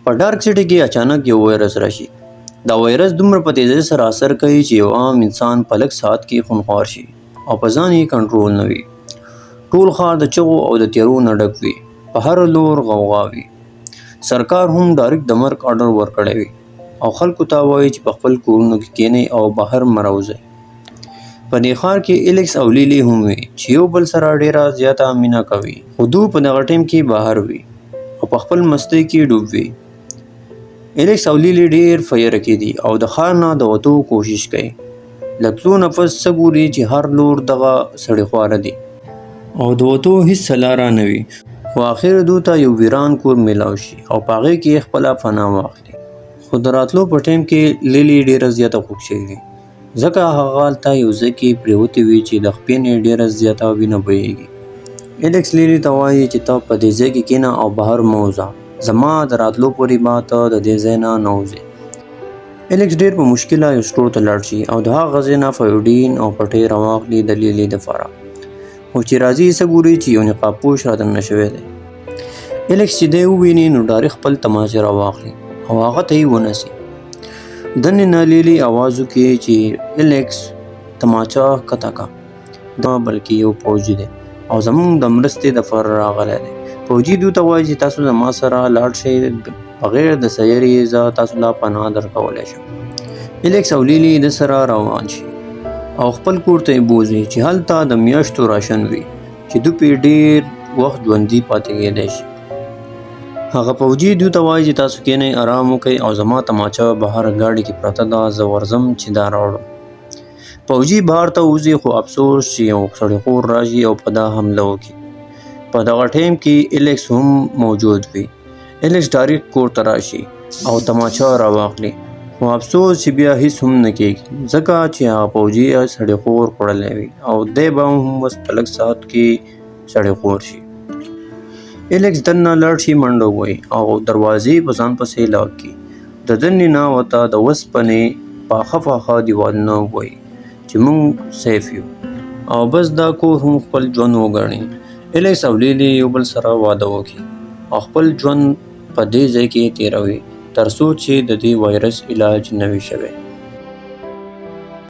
په ډارک سټي کې اچانک یو وایرس راشي. دا وایرس دومره په تیزۍ سره اثر کوي چې یو عام انسان په لږ ساعت کې خونخوار شي او په ځان یې کنټرول نه وي. ټول ښار د چغو او د تیارو نه ډک وي. په هر لور غوغا وي. سرکار هم ډایرکټ د مرګ آرډر ورکړی وي او خلکو ته وایي چې په خپل کورونو کې کینئ او بهر مه راوځئ. په دې ښار کې ایلکس او لیلی هم وي چې یو بل سره ډیره زیاته مینه کوي، خو دوی په دغه ټیم کې بهر وي او په خپل مستۍ کې ډوب وي. ایلکس او لیلی ډیر فیره کې دي او د ښار نه د وتو کوشش کوي. لږ څو نفس څه ګوري چې هر لور دغه سړی خواره دي او د وتو هیڅ لاره نه وي، خو آخر دوی ته یو ویران کور میلاو شي او په هغې کې خپله پناه واخلي. خو د راتلو په ټیم کې لیلی ډیره زیاته خوږ شوې وي، ځکه هغه هلته یو ځای کې پرېوتې وي چې د خپې نه ډیره زیاته وینه بهیږي. ایلکس لیلی ته وایي چې ته په دې ځای کې کښېنه او بهر مه وځه، زما د راتلو پورې به ته د دې ځای نه وځې. ایلکس ډیر په مشکله یو سټور ته لاړ شي او د هغه ځای نه فیوډین او پټۍ راواخلي د لیلی دپاره، خو چې راځي څه ګوري چې یو نقاب پوش رادننه شوی دی. ایلکس چې دی وویني نو ډارې خپل تماچې راواخلي او هغه ته یې ونیسي. دننه لیلی آواز وکړي چې ایلکس تماچه ښکته کړه، دا بلکې یو پوځي دی او زموږ د مرستې دپاره راغلی دی. پوځي دوی ته وایي چې تاسو زما سره لاړ شئ، بغیر د سیارې زه تاسو له پناه درکولی شم. ایلکس او لیلی د سره روان شي او خپل کور ته یې بوځي چې هلته د میاشتو راشن وي چې دوی پرې ډېر وخت ژوندي پاتې کېدی شي. هغه پوځي دوی ته وایي چې تاسو کښېنئ، ارام وکئ او زما تماچه بهر ګاډي کې پرته ده، زه ورځم چې دا راوړم. پوځي بهر ته وځي، خو افسوس چې یو سړیخور راشي او په ده حمله وکړي. په دغه ټیم کې ایلکس هم موجود وي. ایلکس ډایرکټ کور ته راشي او تماچه راواخلي، خو افسوس چې بیا هیڅ هم نه کېږي، ځکه چې هغه پوځي سړیخور خوړلی وي او دی به هم اوس په لږ ساعت کې سړیخور شي. ایلکس دننه لاړ شي، منډه ووهي او دروازې په ځان پسې لاک کړي. د دننې نه ورته د اوسپنې پاخه پاخه دیوالونه ووایي چې موږ سیف یو او بس دا کور هم خپل ژوند وګڼي. ایلکس او لیلی یو بل سره واده وکړي او خپل ژوند په دې ځای کې تیروي تر څو چې د دې وایرس علاج نه وي شوی.